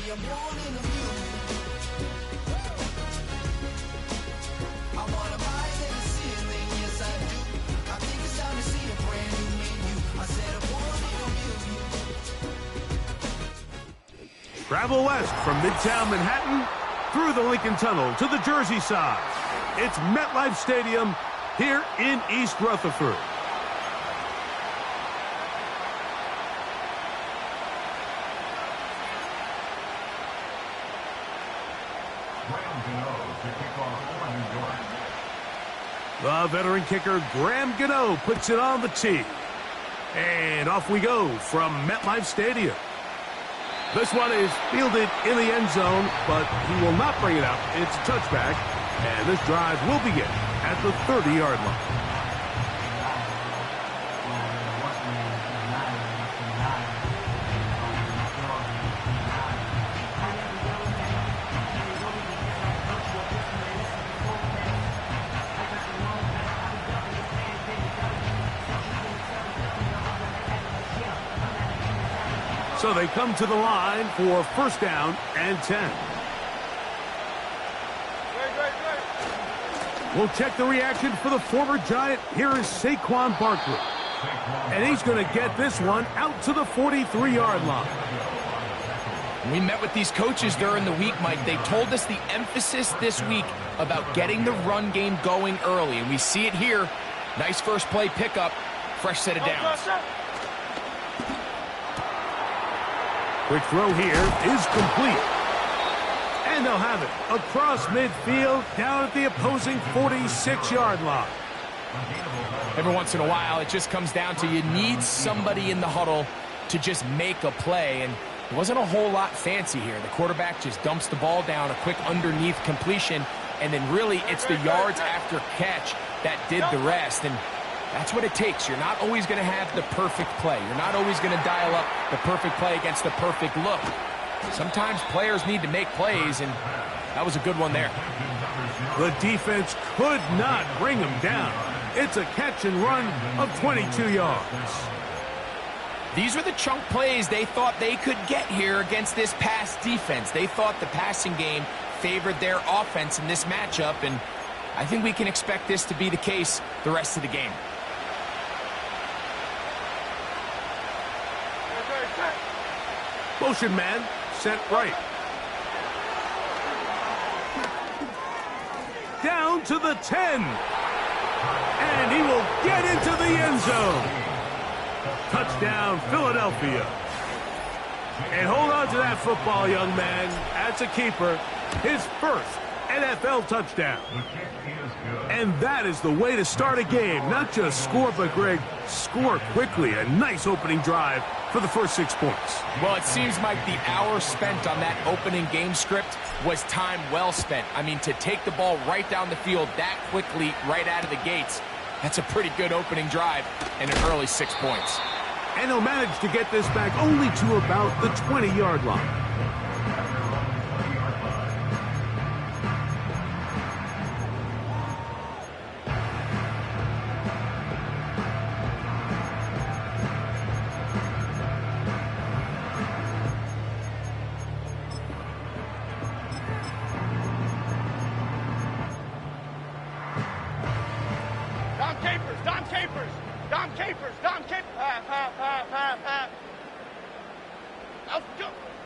I'm wanting a view. I want a rise in the ceiling, yes I do. I think it's time to see a brand new menu. I said I'm wanting a view. Travel west from Midtown Manhattan through the Lincoln Tunnel to the Jersey side. It's MetLife Stadium here in East Rutherford. The veteran kicker, Graham Gano, puts it on the tee. And off we go from MetLife Stadium. This one is fielded in the end zone, but he will not bring it up. It's a touchback, and this drive will begin at the 30-yard line. So they come to the line for first down and 10. We'll check the reaction for the former Giant. Here is Saquon Barkley. And he's going to get this one out to the 43-yard line. We met with these coaches during the week, Mike. They told us the emphasis this week about getting the run game going early. And we see it here. Nice first play pickup. Fresh set of downs. Quick throw here is complete. And they'll have it across midfield down at the opposing 46-yard line. Every once in a while, it just comes down to you need somebody in the huddle to just make a play. And it wasn't a whole lot fancy here. The quarterback just dumps the ball down, a quick underneath completion, and then really it's the yards after catch that did the rest. And that's what it takes. You're not always going to have the perfect play. You're not always going to dial up the perfect play against the perfect look. Sometimes players need to make plays, and that was a good one there. The defense could not bring him down. It's a catch and run of 22 yards. These were the chunk plays they thought they could get here against this pass defense. They thought the passing game favored their offense in this matchup, and I think we can expect this to be the case the rest of the game. Motion man sent right. Down to the 10. And he will get into the end zone. Touchdown, Philadelphia. And hold on to that football, young man. That's a keeper. His first NFL touchdown. And that is the way to start a game. Not just score, but, Greg, score quickly. A nice opening drive for the first 6 points. Well, it seems like the hour spent on that opening game script was time well spent. I mean, to take the ball right down the field that quickly right out of the gates, that's a pretty good opening drive and an early 6 points. And he'll manage to get this back only to about the 20-yard line.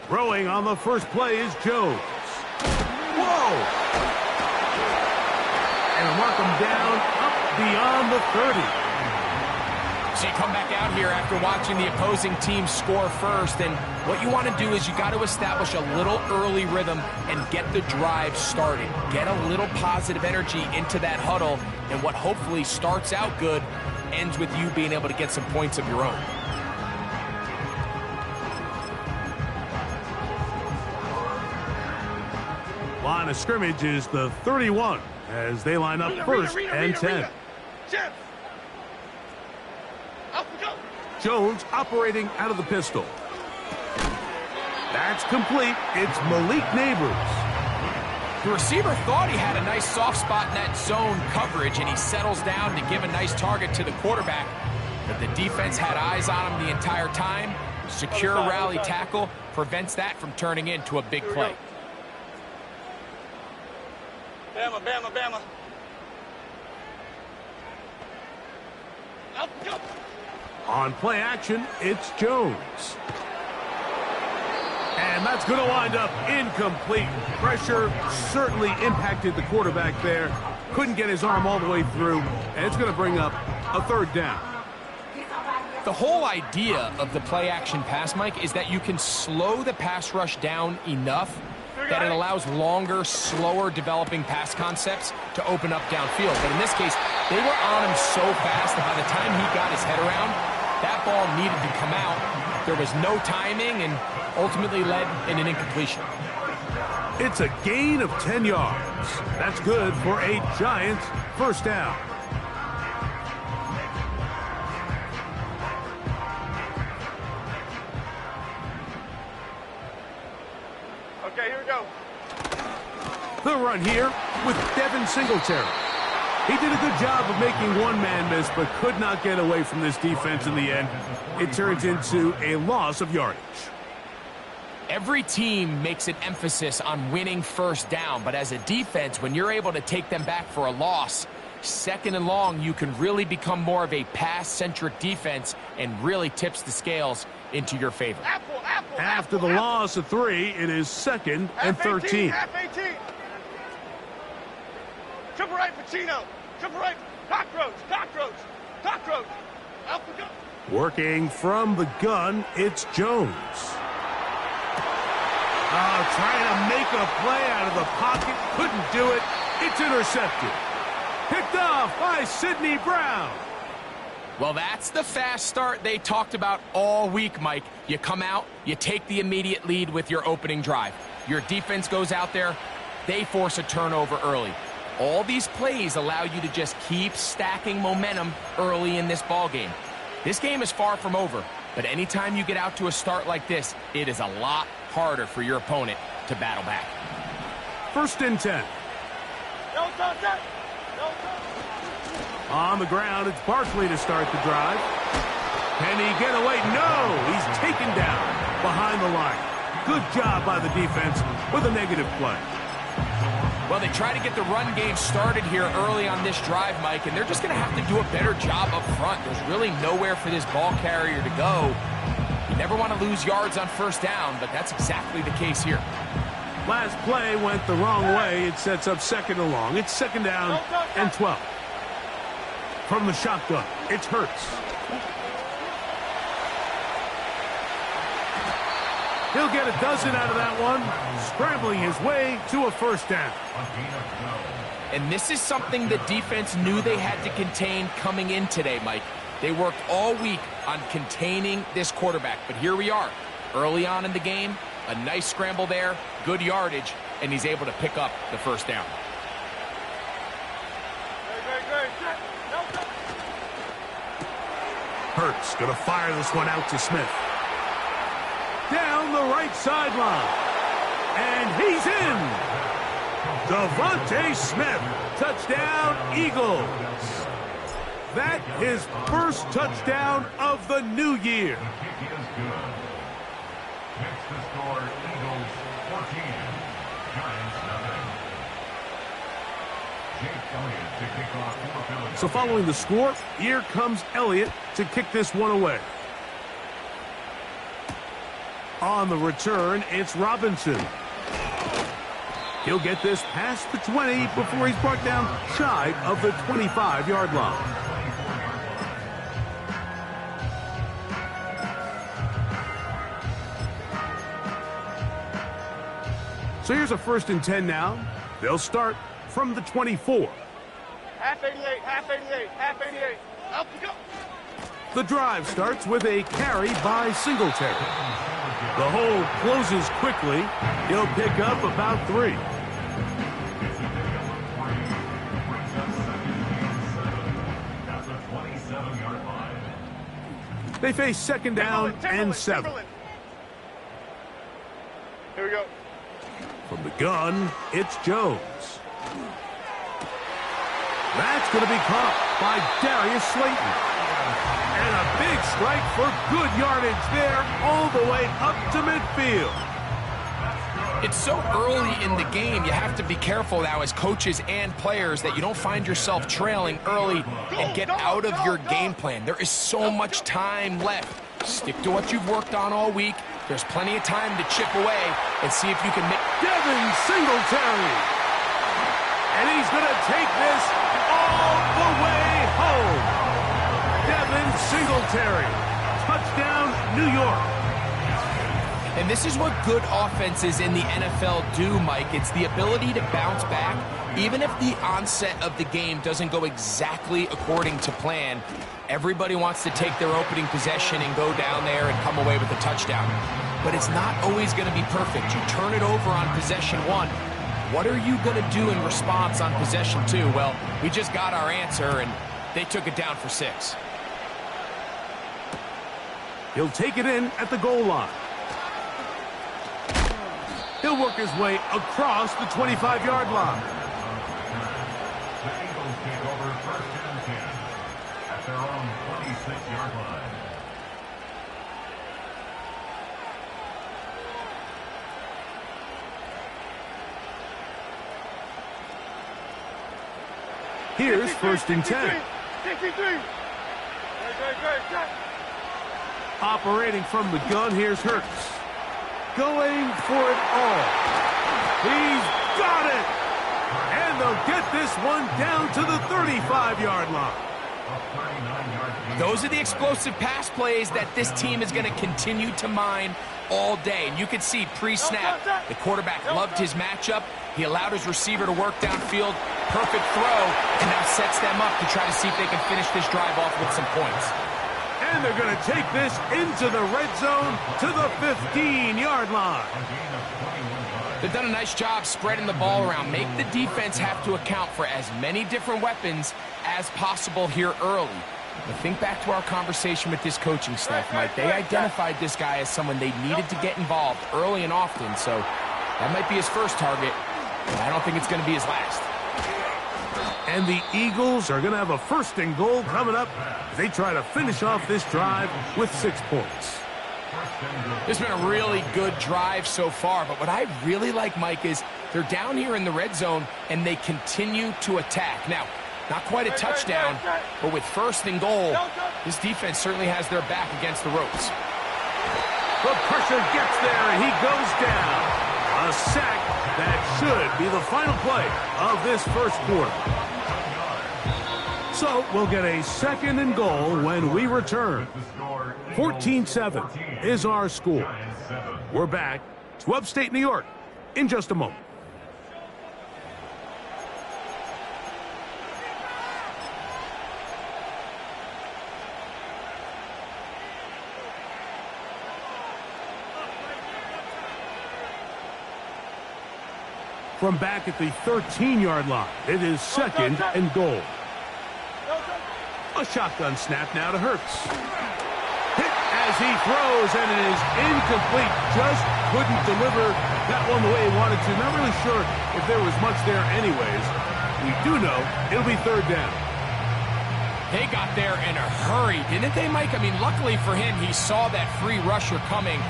Throwing on the first play is Jones. Whoa! And mark him down up beyond the 30. So you come back out here after watching the opposing team score first, and what you want to do is you got to establish a little early rhythm and get the drive started. Get a little positive energy into that huddle, and what hopefully starts out good ends with you being able to get some points of your own. Line of scrimmage is the 31 as they line up first and 10. Jones operating out of the pistol. That's complete. It's Malik Neighbors. The receiver thought he had a nice soft spot in that zone coverage, and he settles down to give a nice target to the quarterback. But the defense had eyes on him the entire time, Secure rally tackle prevents that from turning into a big play. Bama, Bama, Bama. Up, go. On play action, it's Jones. And that's going to wind up incomplete. Pressure certainly impacted the quarterback there. Couldn't get his arm all the way through, and it's going to bring up a third down. The whole idea of the play action pass, Mike, is that you can slow the pass rush down enough that it allows longer, slower developing pass concepts to open up downfield. But in this case, they were on him so fast that by the time he got his head around, that ball needed to come out. There was no timing and ultimately led in an incompletion. It's a gain of 10 yards. That's good for a Giants first down. Okay, here we go. The run here with Devin Singletary. He did a good job of making one man miss, but could not get away from this defense in the end. It turns into a loss of yardage. Every team makes an emphasis on winning first down, but as a defense, when you're able to take them back for a loss, second and long, you can really become more of a pass-centric defense and really tips the scales into your favor. After the loss of 3, it is second and 13. Half 18. Triple right, Pacino. Triple right, cockroach, cockroach, cockroach. Up we go. Working from the gun, it's Jones. Trying to make a play out of the pocket. Couldn't do it. It's intercepted. Picked off by Sidney Brown. Well, that's the fast start they talked about all week, Mike. You come out, you take the immediate lead with your opening drive. Your defense goes out there, they force a turnover early. All these plays allow you to just keep stacking momentum early in this ball game. This game is far from over, but anytime you get out to a start like this, it is a lot harder for your opponent to battle back. First and 10. On the ground, it's Barkley to start the drive. Can he get away? No! He's taken down behind the line. Good job by the defense with a negative play. Well, they try to get the run game started here early on this drive, Mike, and they're just going to have to do a better job up front. There's really nowhere for this ball carrier to go. You never want to lose yards on first down, but that's exactly the case here. Last play went the wrong way. It sets up second and long. It's second down and 12. From the shotgun, it's Hurts. He'll get a dozen out of that one, scrambling his way to a first down. And this is something the defense knew they had to contain coming in today, Mike. They worked all week on containing this quarterback, but here we are. Early on in the game, a nice scramble there, good yardage, and he's able to pick up the first down. Hurts going to fire this one out to Smith. Down the right sideline. And he's in. Devontae Smith. Touchdown, Eagles. That his first touchdown of the new year. Next to score, Eagles 14, Giants 7. Jake Elliott to kick off for Philadelphia. So following the score, here comes Elliott to kick this one away. On the return, it's Robinson. He'll get this past the 20 before he's brought down shy of the 25-yard line. So here's a first and 10 now. They'll start from the 24. Half 88, half 88, half 88. Up we go. The drive starts with a carry by Singletary. The hole closes quickly. He'll pick up about 3. That's a 27-yard line. They face second down and 7. Here we go. From the gun, it's Jones. That's going to be caught by Darius Slayton. And a big strike for good yardage there, all the way up to midfield. It's so early in the game, you have to be careful now as coaches and players that you don't find yourself trailing early and get out of your game plan. There is so much time left. Stick to what you've worked on all week. There's plenty of time to chip away and see if you can make... Devin Singletary. And he's going to take this all the way home. Devin Singletary. Touchdown, New York. And this is what good offenses in the NFL do, Mike. It's the ability to bounce back, even if the onset of the game doesn't go exactly according to plan. Everybody wants to take their opening possession and go down there and come away with a touchdown. But it's not always going to be perfect. You turn it over on possession one. What are you going to do in response on possession two? Well, we just got our answer, and they took it down for 6. He'll take it in at the goal line. He'll work his way across the 25-yard line. The Eagles take over 1st and 10 at their own 26-yard line. Here's 1st and 10. Operating from the gun, here's Hurts. Going for it all. He's got it! And they'll get this one down to the 35-yard line. Those are the explosive pass plays that this team is going to continue to mine all day. And you can see pre-snap, the quarterback loved his matchup. He allowed his receiver to work downfield. Perfect throw, and now sets them up to try to see if they can finish this drive off with some points. And they're going to take this into the red zone to the 15-yard line. They've done a nice job spreading the ball around. Make the defense have to account for as many different weapons as possible here early. But think back to our conversation with this coaching staff, Mike. They identified this guy as someone they needed to get involved early and often, so that might be his first target, but I don't think it's going to be his last. And the Eagles are going to have a 1st and goal coming up as they try to finish off this drive with 6 points. This has been a really good drive so far, but what I really like, Mike, is they're down here in the red zone and they continue to attack. Now, not quite a touchdown, but with 1st and goal, this defense certainly has their back against the ropes. The pressure gets there and he goes down. A sack that should be the final play of this 1st quarter. So we'll get a 2nd and goal when we return. 14-7 is our score. We're back to upstate New York in just a moment. From back at the 13-yard line, it is 2nd and goal. A shotgun snap now to Hurts. Hit as he throws, and it is incomplete. Just couldn't deliver that one the way he wanted to. Not really sure if there was much there anyways. We do know it'll be 3rd down. They got there in a hurry, didn't they, Mike? I mean, luckily for him, he saw that free rusher coming,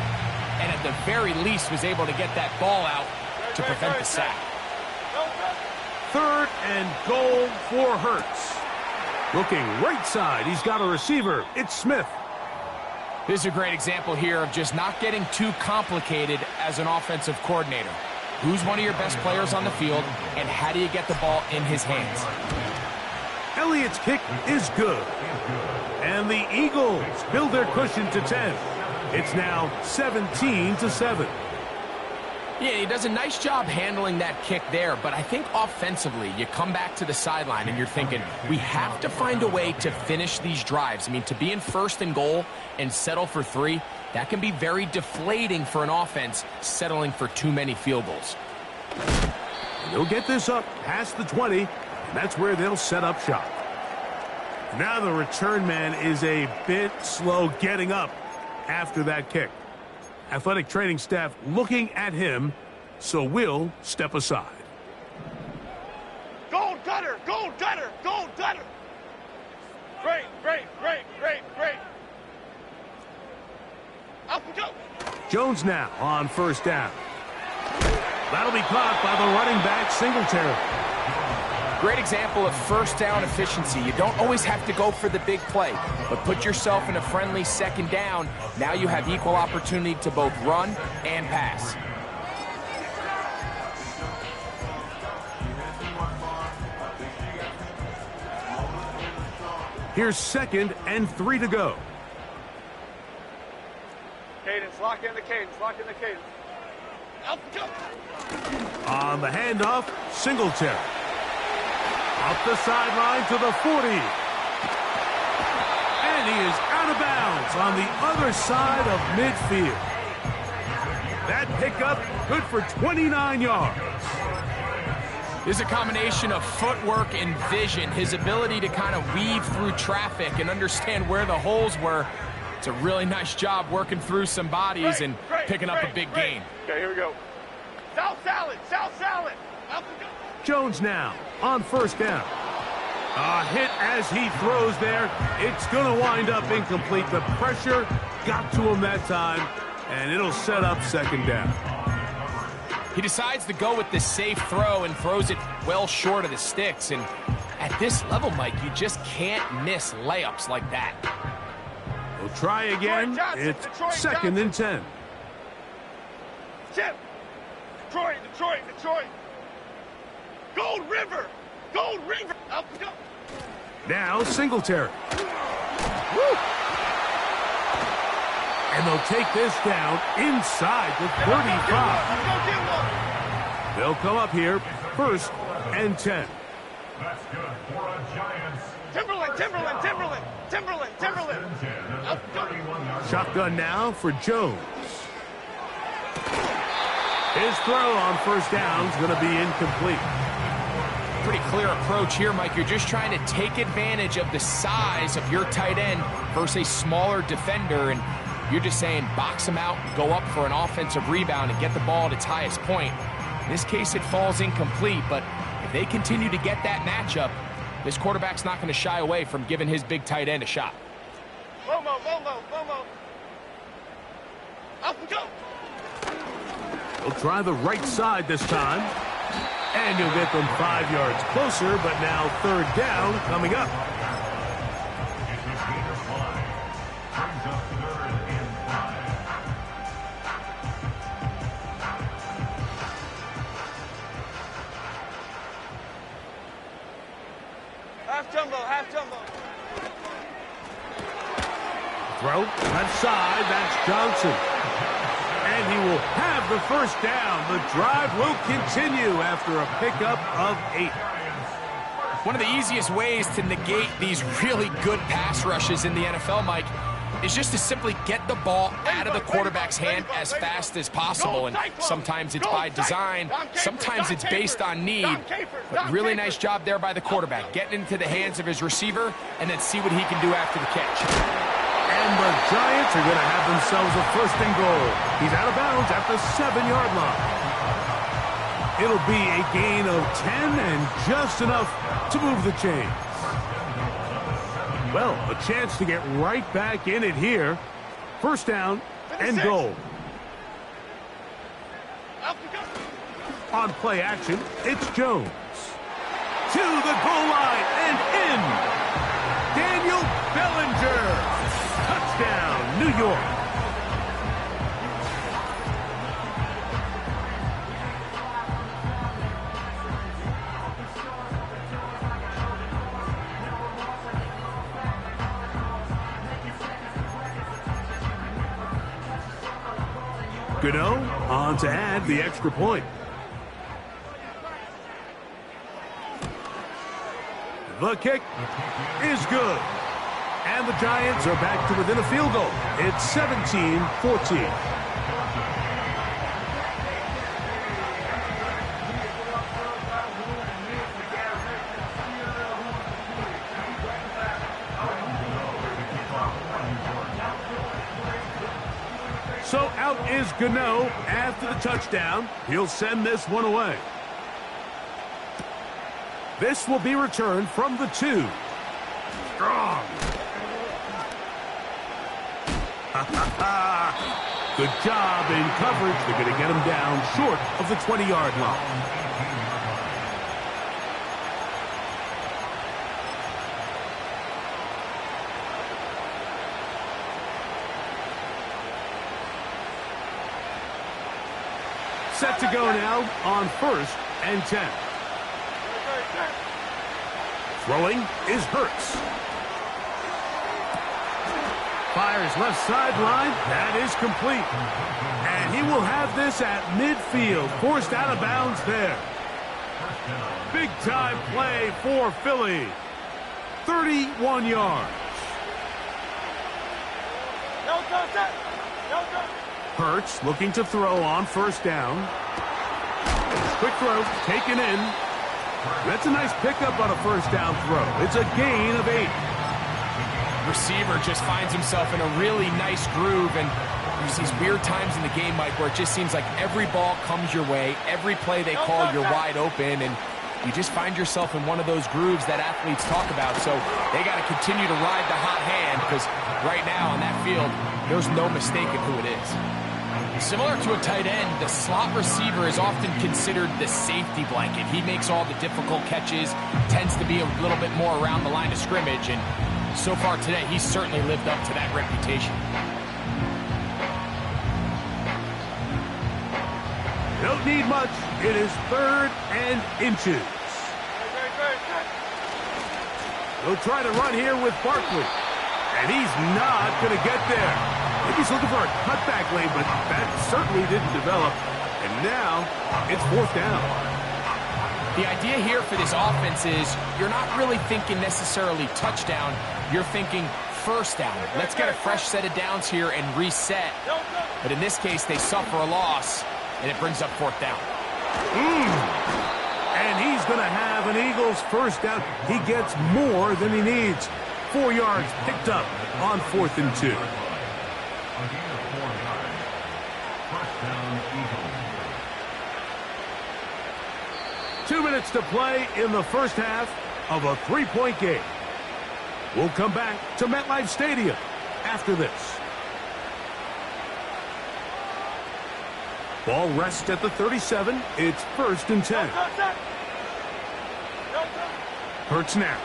and at the very least was able to get that ball out to prevent the sack. 3rd and goal for Hurts. Looking right side, he's got a receiver. It's Smith. This is a great example here of just not getting too complicated as an offensive coordinator. Who's one of your best players on the field, and how do you get the ball in his hands? Elliott's kick is good. And the Eagles build their cushion to 10. It's now 17-7. Yeah, he does a nice job handling that kick there, but I think offensively, you come back to the sideline and you're thinking, we have to find a way to finish these drives. I mean, to be in 1st and goal and settle for 3, that can be very deflating for an offense settling for too many field goals. They'll get this up past the 20, and that's where they'll set up shop. Now the return man is a bit slow getting up after that kick. Athletic training staff looking at him, so we'll step aside. Gold cutter! Gold cutter! Gold cutter! Great, great, great, great, great. Up and go. Jones now on first down. That'll be caught by the running back, Singletary. Great example of first down efficiency. You don't always have to go for the big play, but put yourself in a friendly second down. Now you have equal opportunity to both run and pass. Here's 2nd and 3 to go. Cadence, lock in the cadence, lock in the cadence. Up and go. On the handoff, Singletary. Up the sideline to the 40. And he is out of bounds on the other side of midfield. That pickup good for 29 yards. This is a combination of footwork and vision. His ability to kind of weave through traffic and understand where the holes were. It's a really nice job working through some bodies and picking up a big gain. Okay, here we go. South salad, South salad. Up and go. Jones now on first down. A hit as he throws there. It's going to wind up incomplete. The pressure got to him that time, and it'll set up second down. He decides to go with the safe throw and throws it well short of the sticks. And at this level, Mike, you just can't miss layups like that. We'll try again. It's 2nd and 10. Chip. Detroit, Detroit, Detroit. Gold River. Gold River. Up and go. Now Singletary. Woo! And they'll take this down inside the 35. They'll come up here 1st and 10. That's good for a Giants. Timberland, Timberland, Timberland, Timberland, Timberland. Up and go. Shotgun now for Jones. His throw on first down is going to be incomplete. Pretty clear approach here, Mike. You're just trying to take advantage of the size of your tight end versus a smaller defender, and you're just saying box him out, go up for an offensive rebound, and get the ball at its highest point. In this case, it falls incomplete, but if they continue to get that matchup, this quarterback's not going to shy away from giving his big tight end a shot. Lomo, Lomo, Lomo. Up and go. They'll try the right side this time. And you'll get them 5 yards closer, but now 3rd down coming up. Half jumbo, half jumbo. Throw, left side, that's Johnson. And he will have the first down. The drive will continue after a pickup of 8. One of the easiest ways to negate these really good pass rushes in the NFL, Mike, is just to simply get the ball out of the quarterback's hand as fast as possible. And sometimes it's by design, sometimes it's based on need. But really nice job there by the quarterback, getting into the hands of his receiver and then see what he can do after the catch. And the Giants are going to have themselves a 1st and goal. He's out of bounds at the 7-yard line. It'll be a gain of 10 and just enough to move the chains. Well, a chance to get right back in it here. 1st down and goal. On play action, it's Jones. To the goal line and in. Daniel Bellinger. Touchdown, New York. Gano on to add the extra point. The kick is good. And the Giants are back to within a field goal. It's 17-14. So out is Gano after the touchdown. He'll send this one away. This will be returned from the 2. strong. Good job in coverage. They're going to get him down short of the 20-yard line. Set to go now on 1st and 10. Throwing is Hurts. Fires left sideline. That is complete. And he will have this at midfield. Forced out of bounds there. Big time play for Philly. 31 yards. Hurts looking to throw on 1st down. Quick throw taken in. That's a nice pickup on a 1st down throw. It's a gain of 8. Receiver just finds himself in a really nice groove, and there's these weird times in the game, Mike, where it just seems like every ball comes your way, every play they call, you're wide open, and you just find yourself in one of those grooves that athletes talk about. So they got to continue to ride the hot hand, because right now on that field, there's no mistaking who it is. Similar to a tight end, the slot receiver is often considered the safety blanket. He makes all the difficult catches, tends to be a little bit more around the line of scrimmage, and so far today, he's certainly lived up to that reputation. Don't need much. It is 3rd and inches. They'll try to run here with Barkley. And he's not going to get there. Maybe he's looking for a cutback lane, but that certainly didn't develop. And now it's 4th down. The idea here for this offense is you're not really thinking necessarily touchdown. You're thinking 1st down. Let's get a fresh set of downs here and reset. But in this case, they suffer a loss, and it brings up 4th down. And he's going to have an Eagles 1st down. He gets more than he needs. 4 yards picked up on 4th and 2. 2 minutes to play in the 1st half of a 3-point game. We'll come back to MetLife Stadium after this. Ball rests at the 37. It's 1st and 10. Hurts now.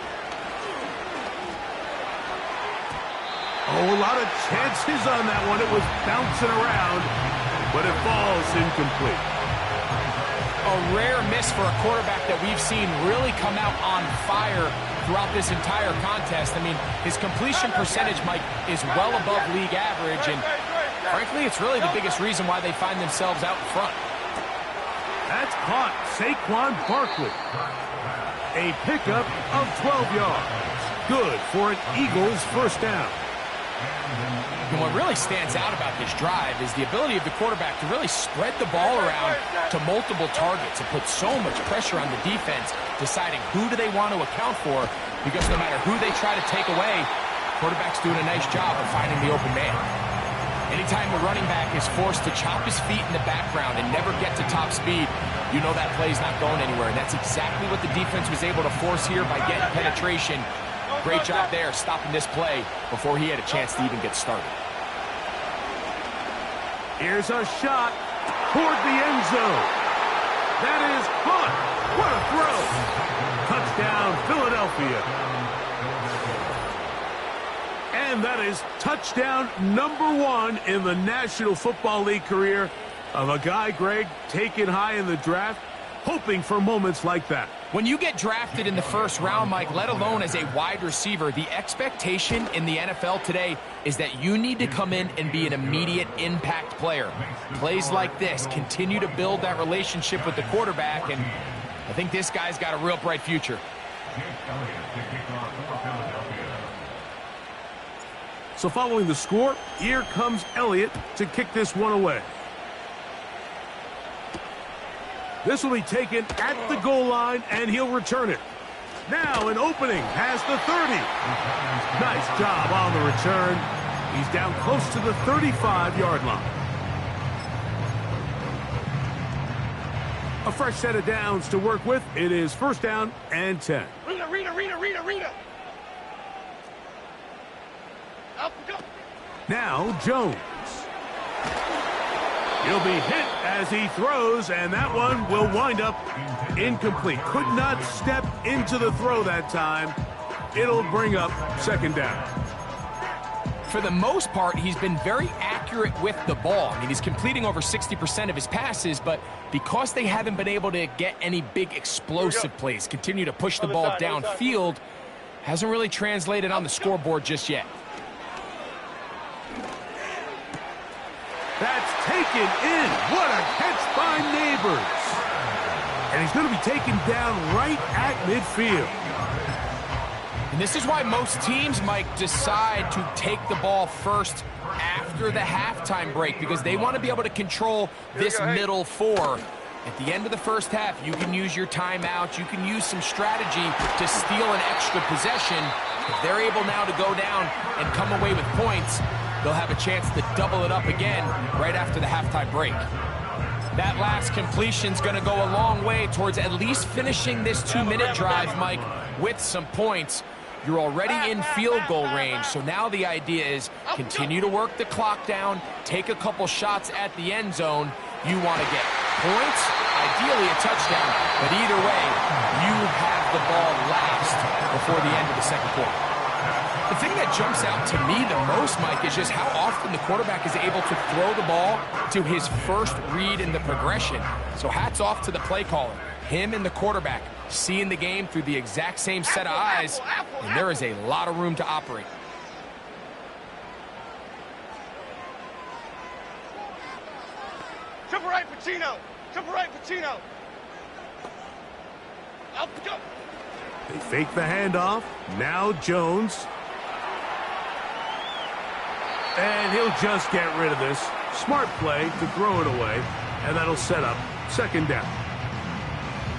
Oh, a lot of chances on that one. It was bouncing around, but it falls incomplete. A rare miss for a quarterback that we've seen really come out on fire throughout this entire contest. I mean, his completion percentage, Mike, is well above league average, and frankly, it's really the biggest reason why they find themselves out in front. That's caught. Saquon Barkley. A pickup of 12 yards. Good for an Eagles 1st down. And what really stands out about this drive is the ability of the quarterback to really spread the ball around to multiple targets and put so much pressure on the defense, deciding who do they want to account for, because no matter who they try to take away, quarterback's doing a nice job of finding the open man. Anytime a running back is forced to chop his feet in the background and never get to top speed, you know that play's not going anywhere, and that's exactly what the defense was able to force here by getting penetration. Great job there, stopping this play before he had a chance to even get started. Here's a shot toward the end zone. That is caught. What a throw. Touchdown, Philadelphia. And that is touchdown number 1 in the National Football League career of a guy, Greg, taken high in the draft, hoping for moments like that. When you get drafted in the 1st round, Mike, let alone as a wide receiver, the expectation in the NFL today is that you need to come in and be an immediate impact player. Plays like this continue to build that relationship with the quarterback, and I think this guy's got a real bright future. So following the score, here comes Elliott to kick this one away. This will be taken at the goal line, and he'll return it. Now an opening past the 30. Nice job on the return. He's down close to the 35-yard line. A fresh set of downs to work with. It is 1st down and 10. Rita. Up we go. Now Jones. He'll be hit as he throws, and that one will wind up incomplete. Could not step into the throw that time. It'll bring up second down. For the most part, he's been very accurate with the ball. I mean, he's completing over 60% of his passes, but because they haven't been able to get any big explosive plays, continue to push the ball downfield, hasn't really translated on the scoreboard just yet. That's taken in. What a catch by Neighbors. And he's going to be taken down right at midfield. And this is why most teams, Mike, decide to take the ball first after the halftime break, because they want to be able to control this middle four. At the end of the first half, you can use your timeout. You can use some strategy to steal an extra possession. If they're able now to go down and come away with points, they'll have a chance to double it up again right after the halftime break. That last completion's going to go a long way towards at least finishing this 2-minute drive, Mike, with some points. You're already in field goal range, so now the idea is continue to work the clock down, take a couple shots at the end zone. You want to get points, ideally a touchdown, but either way, you have the ball last before the end of the second quarter. The thing that jumps out to me the most, Mike, is just how often the quarterback is able to throw the ball to his first read in the progression. So hats off to the play caller. Him and the quarterback seeing the game through the exact same set of eyes, and there is a lot of room to operate. Triple right, Pacino. Triple right, Pacino. Up we go. They fake the handoff. Now Jones. And he'll just get rid of this. Smart play to throw it away, and that'll set up second down.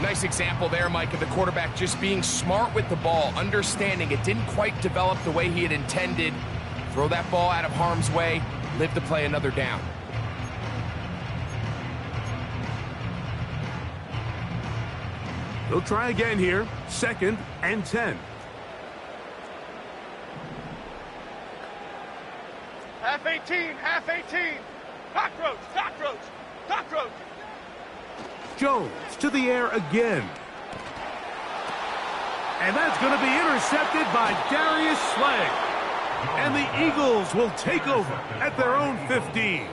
Nice example there, Mike, of the quarterback just being smart with the ball, understanding it didn't quite develop the way he had intended. Throw that ball out of harm's way, live to play another down. They'll try again here. 2nd and 10. Half 18, half 18. Cockroach, cockroach, cockroach. Jones to the air again. And that's going to be intercepted by Darius Slay. And the Eagles will take over at their own 15.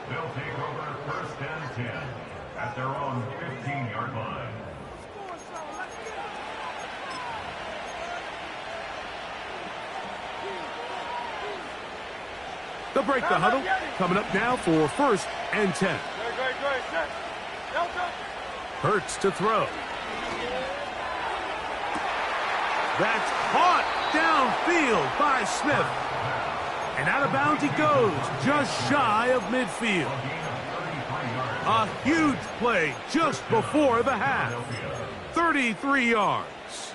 They'll take over 1st and 10 at their own 15-yard line. They'll break the huddle. Coming up now for 1st and 10. Hurts to throw. That's caught downfield by Smith. And out of bounds he goes, just shy of midfield. A huge play just before the half. 33 yards.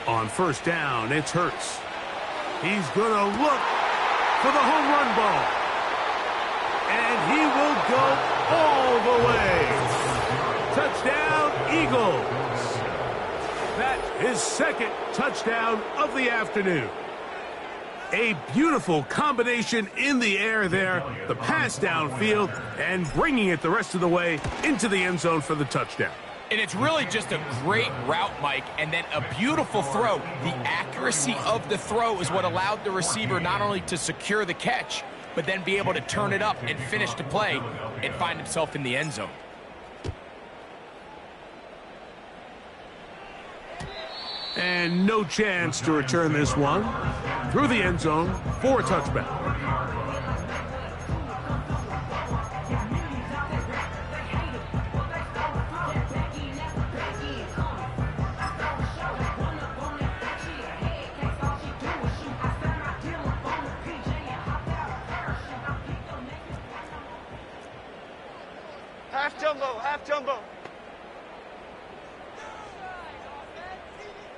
On 1st down, it's Hurts. He's going to look for the home run ball. And he will go all the way. Touchdown, Eagles. That's his 2nd touchdown of the afternoon. A beautiful combination in the air there. The pass downfield and bringing it the rest of the way into the end zone for the touchdown. And it's really just a great route, Mike, and then a beautiful throw. The accuracy of the throw is what allowed the receiver not only to secure the catch, but then be able to turn it up and finish the play and find himself in the end zone. And no chance to return this one. Through the end zone for a touchback. Half jumbo, half jumbo.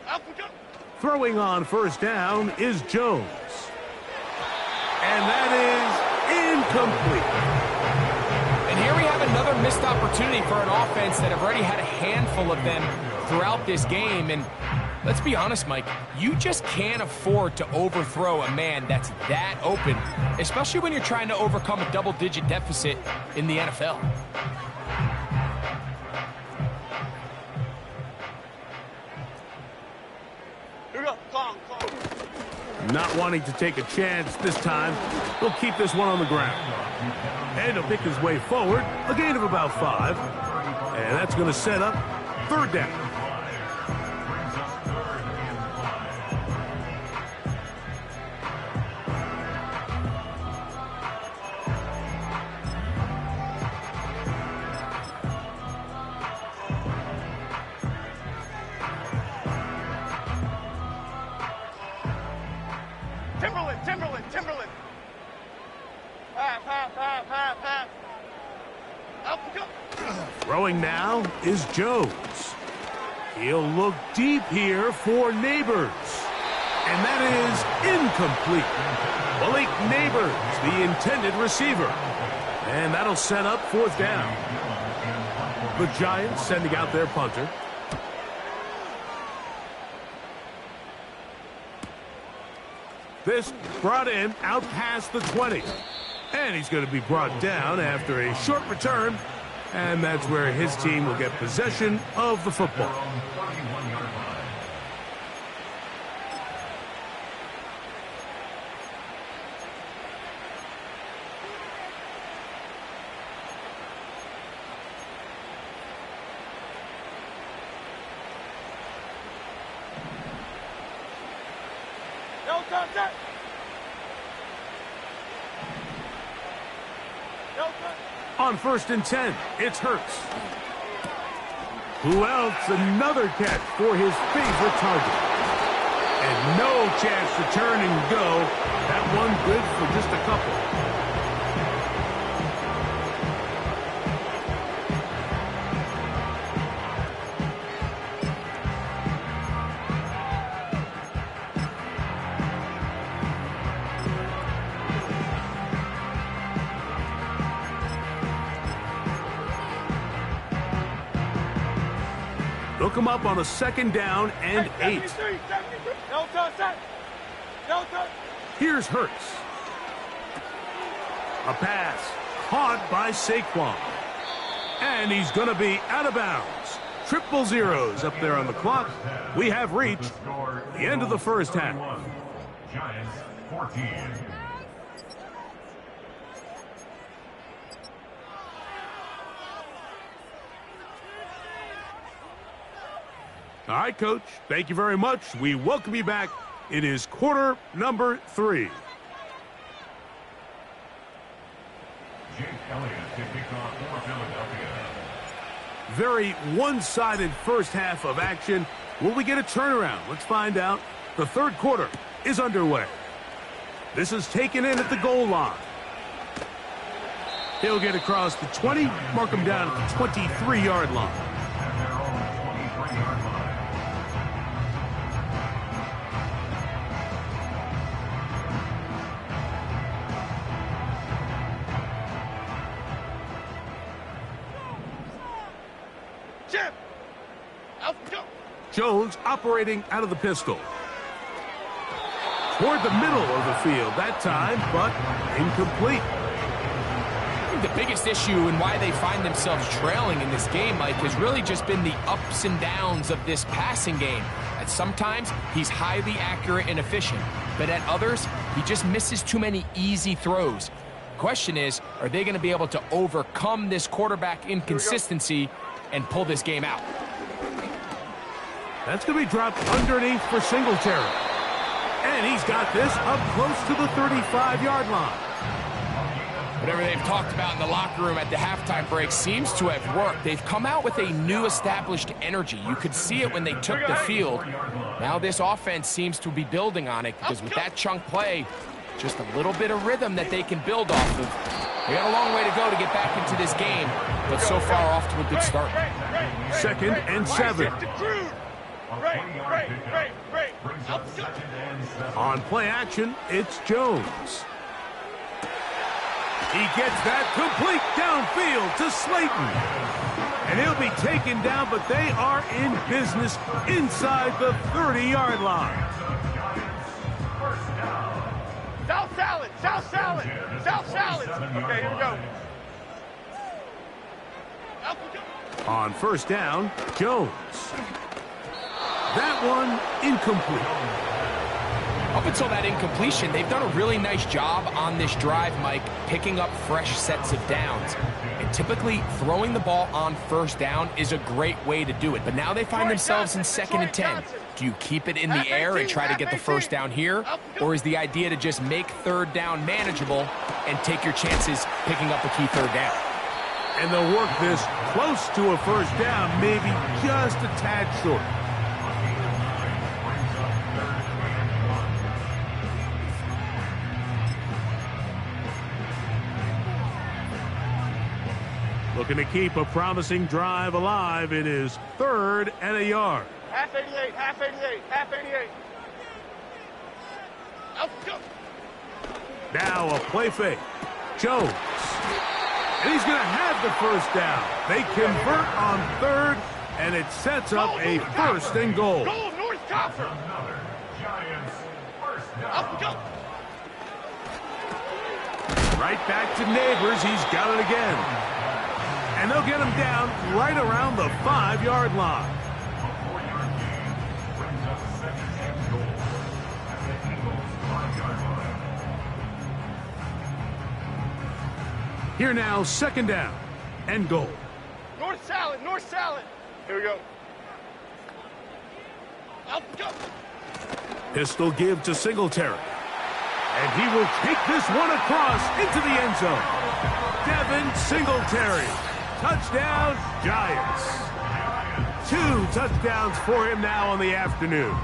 Up we go. Throwing on 1st down is Jones. And that is incomplete. And here we have another missed opportunity for an offense that have already had a handful of them throughout this game. And let's be honest, Mike, you just can't afford to overthrow a man that's that open, especially when you're trying to overcome a double-digit deficit in the NFL. Here we go. Calm. Not wanting to take a chance this time, he'll keep this one on the ground. And he'll pick his way forward, a gain of about 5. And that's going to set up 3rd down. Timberland. Pass. Up we go. Throwing now is Jones. He'll look deep here for Neighbors. And that is incomplete. Malik Neighbors, the intended receiver. And that'll set up 4th down. The Giants sending out their punter. This brought in out past the 20. And he's going to be brought down after a short return. And that's where his team will get possession of the football. On 1st and 10, it's Hurts. Who else? Another catch for his favorite target. And no chance to turn and go. That one good for just a couple. Look him up on a 2nd down and 8. Here's Hurts. A pass caught by Saquon. And he's going to be out of bounds. 000 up there on the clock. We have reached the end of the first half. Giants 14. All right, Coach. Thank you very much. We welcome you back. It is quarter number 3. Jake Elliott to kick off for Philadelphia. Very one-sided first half of action. Will we get a turnaround? Let's find out. The 3rd quarter is underway. This is taken in at the goal line. He'll get across the 20, mark him down at the 23-yard line. Jones operating out of the pistol. Toward the middle of the field that time, but incomplete. I think the biggest issue and why they find themselves trailing in this game, Mike, has really just been the ups and downs of this passing game. At sometimes, he's highly accurate and efficient, but at others, he just misses too many easy throws. Question is, are they going to be able to overcome this quarterback inconsistency and pull this game out? That's going to be dropped underneath for Singletary. And he's got this up close to the 35-yard line. Whatever they've talked about in the locker room at the halftime break seems to have worked. They've come out with a new established energy. You could see it when they took the field. Now this offense seems to be building on it because with that chunk play, just a little bit of rhythm that they can build off of. They got a long way to go to get back into this game, but so far off to a good start. 2nd and 7. On play action, it's Jones. He gets that complete downfield to Slayton. And he'll be taken down, but they are in business inside the 30-yard line. South salad, south salad, south salad. Okay, here we go. On first down, Jones. That one incomplete. Up until that incompletion, they've done a really nice job on this drive, Mike, picking up fresh sets of downs. And typically, throwing the ball on first down is a great way to do it. But now they find themselves in 2nd and 10. Do you keep it in the air and try to get the first down here? Or is the idea to just make third down manageable and take your chances picking up a key third down? And they'll work this close to a first down, maybe just a tad short. Looking to keep a promising drive alive. It is 3rd and a yard. Half 88, half 88, half 88. Out, go. Now a play fake. Jones. And he's going to have the first down. They convert on 3rd, and it sets up a 1st and goal. Goal, North Copper. Another Giants first down. Up, go. Right back to Neighbors. He's got it again. And they'll get him down right around the 5-yard line. A 4-yard gain brings up 2nd and goal at the Eagles' 5-yard line. Here now, 2nd down and goal. North salad, north salad. Here we go. Up, go. Pistol give to Singletary. And he will take this one across into the end zone. Devin Singletary. Touchdown, Giants. 2 touchdowns for him now on the afternoon.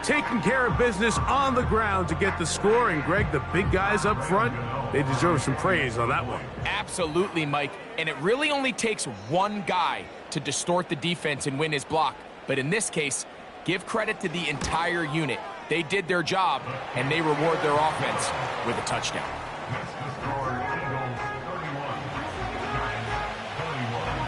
Taking care of business on the ground to get the score. And, Greg, the big guys up front, they deserve some praise on that one. Absolutely, Mike. And it really only takes one guy to distort the defense and win his block. But in this case, give credit to the entire unit. They did their job, and they reward their offense with a touchdown. That's the score. Eagles 31, Giants 31.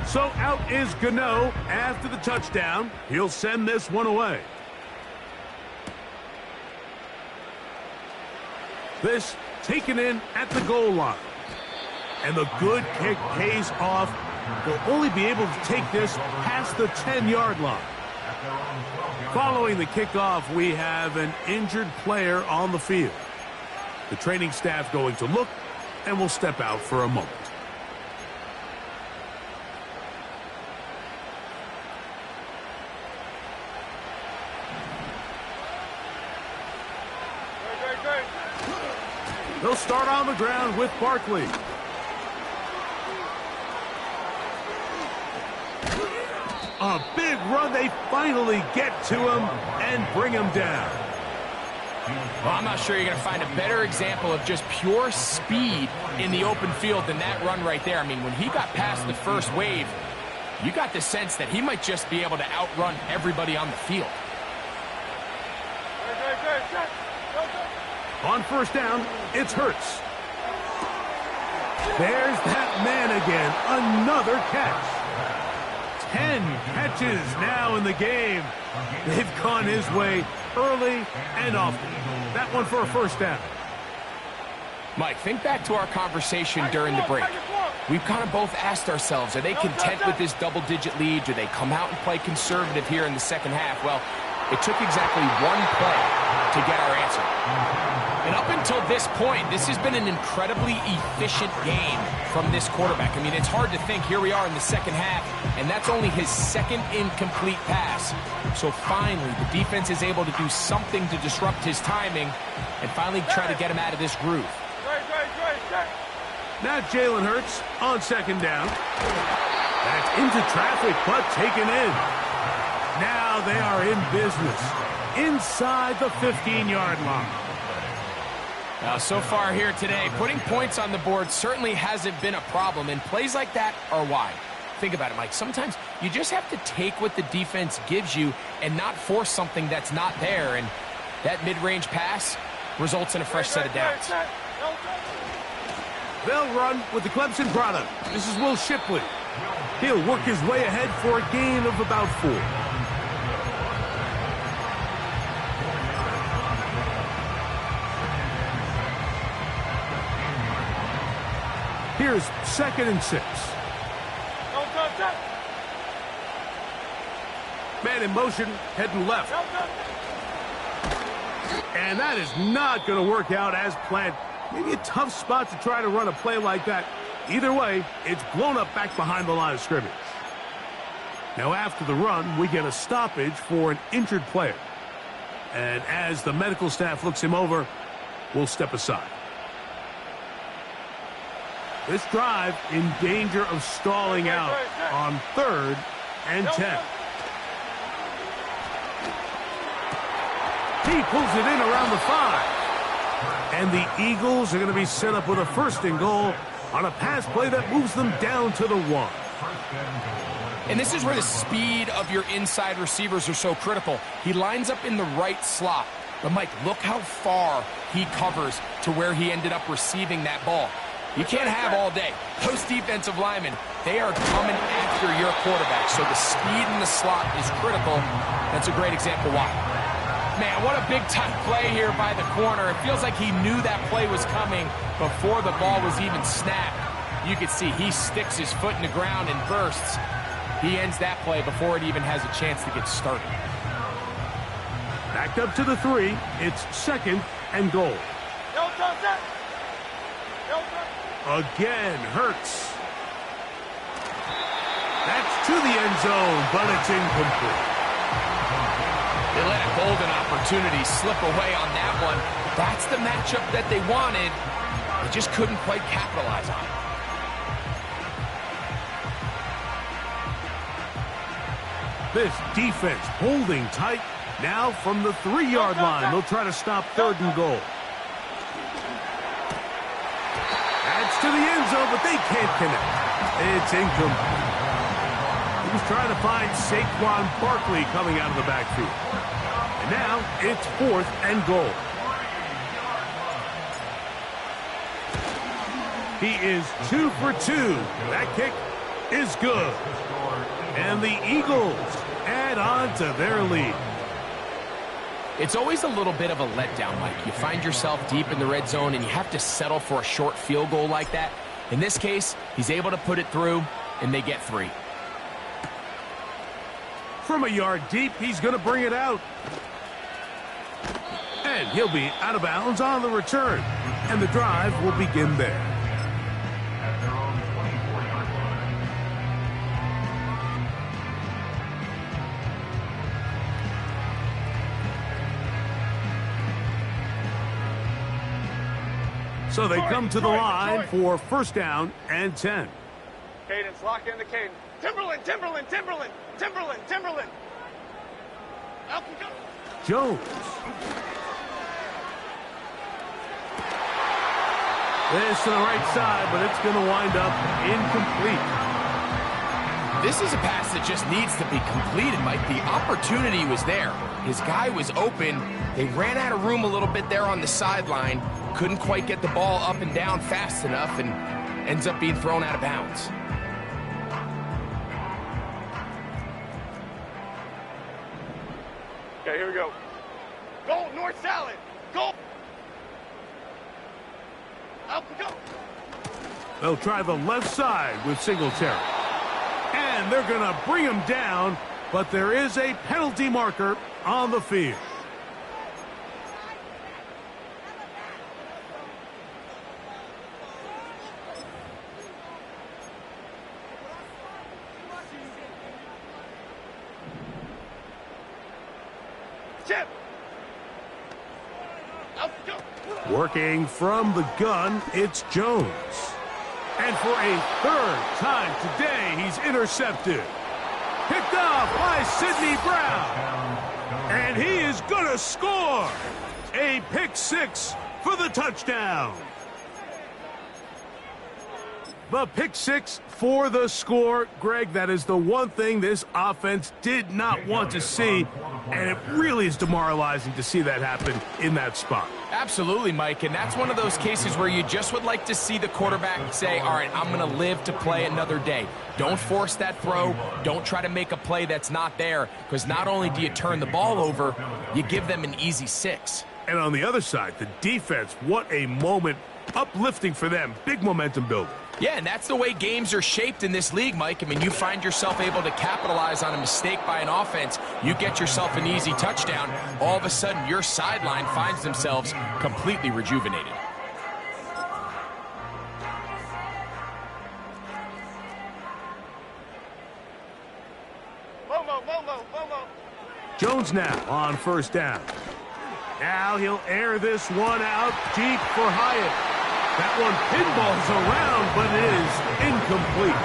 So out is Gano after the touchdown. He'll send this one away. This taken in at the goal line. And the good kick pays off. They'll only be able to take this past the 10-yard line. Following the kickoff, we have an injured player on the field. The training staff going to look and will step out for a moment. They'll start on the ground with Barkley. A big run. They finally get to him and bring him down. Well, I'm not sure you're going to find a better example of just pure speed in the open field than that run right there. I mean, when he got past the first wave, you got the sense that he might just be able to outrun everybody on the field. On first down, it's Hurts. There's that man again. Another catch. 10 catches now in the game. They've gone his way early and often. That one for a first down. Mike, think back to our conversation during the break. We've kind of both asked ourselves, are they content with this double-digit lead? Do they come out and play conservative here in the second half? Well, it took exactly one play to get our answer. And up until this point, this has been an incredibly efficient game from this quarterback. I mean, it's hard to think. Here we are in the second half, and that's only his second incomplete pass. So finally, the defense is able to do something to disrupt his timing and finally try to get him out of this groove. Now Jalen Hurts on second down. That's into traffic, but taken in. Now they are in business inside the 15-yard line. So far here today, putting points on the board certainly hasn't been a problem, and plays like that are why. Think about it, Mike. Sometimes you just have to take what the defense gives you and not force something that's not there, and that mid-range pass results in a fresh set of downs. They'll run with the Clemson product. This is Will Shipley. He'll work his way ahead for a gain of about 4. Here's 2nd and 6. Man in motion, heading left. And that is not going to work out as planned. Maybe a tough spot to try to run a play like that. Either way, it's blown up back behind the line of scrimmage. Now after the run, we get a stoppage for an injured player. And as the medical staff looks him over, we'll step aside. This drive in danger of stalling out on 3rd and 10. He pulls it in around the 5. And the Eagles are going to be set up with a 1st and goal on a pass play that moves them down to the 1. And this is where the speed of your inside receivers are so critical. He lines up in the right slot. But, Mike, look how far he covers to where he ended up receiving that ball. You can't have all day. Those defensive linemen, they are coming after your quarterback. So the speed in the slot is critical. That's a great example why. Man, what a big-time play here by the corner. It feels like he knew that play was coming before the ball was even snapped. You can see he sticks his foot in the ground and bursts. He ends that play before it even has a chance to get started. Backed up to the 3. It's 2nd and goal. Again, Hurts. That's to the end zone, but it's incomplete. They let a golden opportunity slip away on that one. That's the matchup that they wanted. They just couldn't quite capitalize on it. This defense holding tight. Now from the 3-yard line, they'll try to stop 3rd and goal. That's to the end zone, but they can't connect. It's incomplete. He was trying to find Saquon Barkley coming out of the backfield. And now it's 4th and goal. He is 2 for 2. That kick is good. And the Eagles add on to their lead. It's always a little bit of a letdown, Mike. You find yourself deep in the red zone and you have to settle for a short field goal like that. In this case, he's able to put it through, and they get 3. From a yard deep, he's going to bring it out. And he'll be out of bounds on the return. And the drive will begin there. So they come to the line for 1st down and 10. Cadence, lock in the cadence. Timberland, Timberland, Timberland, Timberland, Timberland. Up and go. Jones. This to the right side, but it's going to wind up incomplete. This is a pass that just needs to be completed, Mike. The opportunity was there. His guy was open. They ran out of room a little bit there on the sideline. Couldn't quite get the ball up and down fast enough and ends up being thrown out of bounds. Okay, here we go. Go, north salad. Go. Up and go. They'll try the left side with Singletary. And they're going to bring him down, but there is a penalty marker on the field. Chip. Up and go. Working from the gun, it's Jones. And for a 3rd time today, he's intercepted. Picked off by Sidney Brown. And he is going to score. A pick 6 for the touchdown. The pick six for the score. Greg, that is the one thing this offense did not want to see, and it really is demoralizing to see that happen in that spot. Absolutely, Mike, and that's one of those cases where you just would like to see the quarterback say, all right, I'm going to live to play another day. Don't force that throw. Don't try to make a play that's not there, because not only do you turn the ball over, you give them an easy 6. And on the other side, the defense, what a moment, uplifting for them, big momentum builder. Yeah, and that's the way games are shaped in this league, Mike. I mean, you find yourself able to capitalize on a mistake by an offense. You get yourself an easy touchdown. All of a sudden, your sideline finds themselves completely rejuvenated. Momo. Jones now on first down. Now he'll air this one out deep for Hyatt. That one pinballs around, but it is incomplete.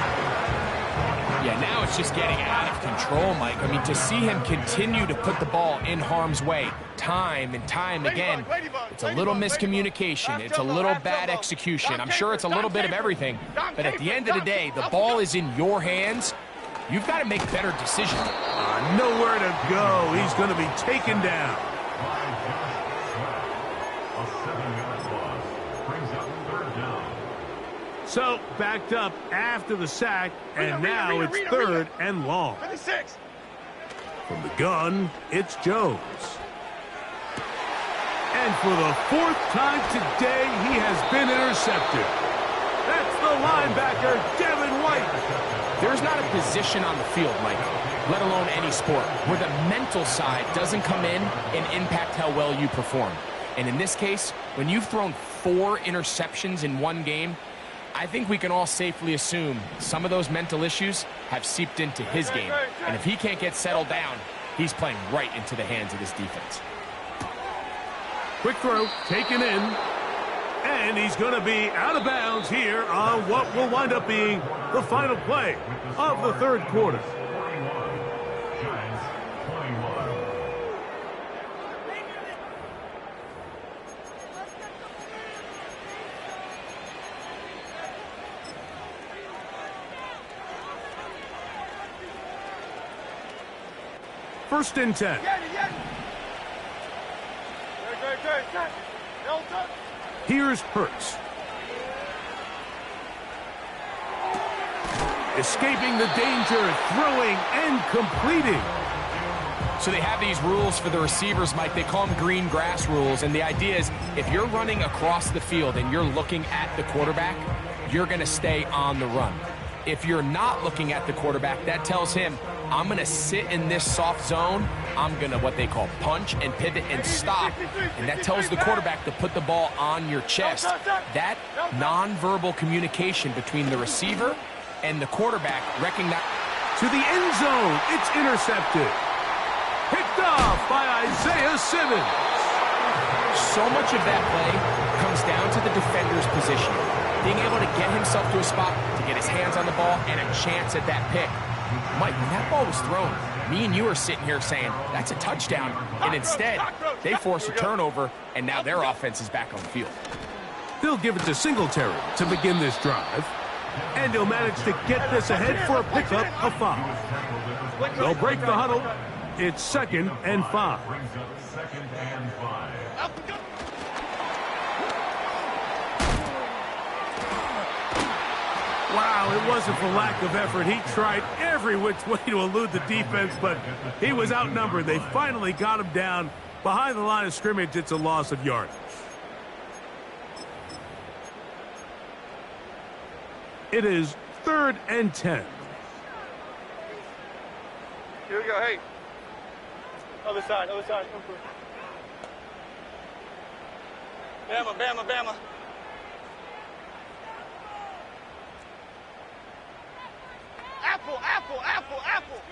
Yeah, now it's just getting out of control, Mike. I mean, to see him continue to put the ball in harm's way time and time again, it's a little miscommunication. It's a little bad execution. I'm sure it's a little bit of everything, but at the end of the day, the ball is in your hands. You've got to make better decisions. Nowhere to go. He's going to be taken down. So, backed up after the sack, and now it's third and long. 56. From the gun, it's Jones. And for the fourth time today, he has been intercepted. That's the linebacker, Devin White. There's not a position on the field, Mike, let alone any sport, where the mental side doesn't come in and impact how well you perform. And in this case, when you've thrown 4 interceptions in one game, I think we can all safely assume some of those mental issues have seeped into his game. And if he can't get settled down, he's playing right into the hands of this defense. Quick throw, taken in. And he's going to be out of bounds here on what will wind up being the final play of the third quarter. First and 10. Here's Hurts. Escaping the danger, throwing and completing. So they have these rules for the receivers, Mike. They call them green grass rules. And the idea is if you're running across the field and you're looking at the quarterback, you're going to stay on the run. If you're not looking at the quarterback, that tells him, I'm going to sit in this soft zone. I'm going to what they call punch and pivot and stop. And that tells the quarterback to put the ball on your chest. That nonverbal communication between the receiver and the quarterback recognize. To the end zone, it's intercepted. Picked off by Isaiah Simmons. So much of that play comes down to the defender's position. Being able to get himself to a spot, to get his hands on the ball, and a chance at that pick. Mike, when that ball was thrown, me and you are sitting here saying, that's a touchdown. And instead, they force a turnover, and now their offense is back on the field. They'll give it to Singletary to begin this drive. And he'll manage to get this ahead for a pickup of 5. They'll break the huddle. It's 2nd and 5. Wow, it wasn't for lack of effort. He tried every which way to elude the defense, but he was outnumbered. They finally got him down behind the line of scrimmage. It's a loss of yardage. It is 3rd and 10. Here we go, hey. Other side, come through. Bama. Apple.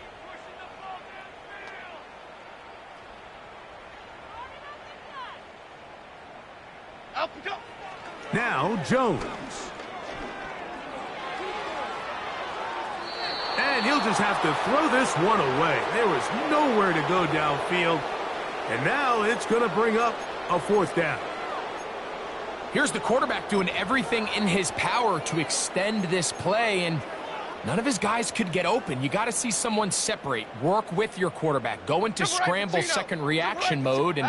Now Jones. And he'll just have to throw this one away. There was nowhere to go downfield. And now it's going to bring up a 4th down. Here's the quarterback doing everything in his power to extend this play, and none of his guys could get open. You got to see someone separate, work with your quarterback, go into scramble second reaction mode, and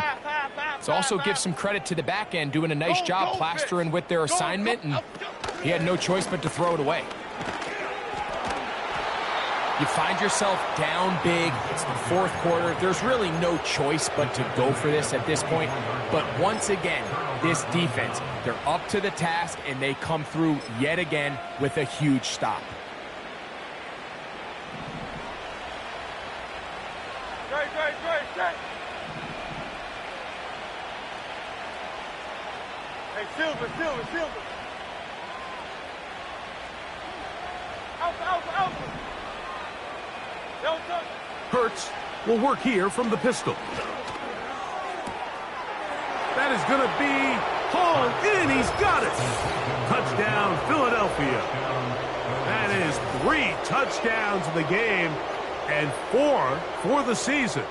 let's also give some credit to the back end doing a nice job plastering with their assignment, and he had no choice but to throw it away. You find yourself down big. It's the fourth quarter. There's really no choice but to go for this at this point. But once again, this defense, they're up to the task, and they come through yet again with a huge stop. Hey, Silver. Out. Hurts will work here from the pistol. That is going to be hauled in. He's got it. Touchdown, Philadelphia. That is 3 touchdowns in the game and 4 for the season.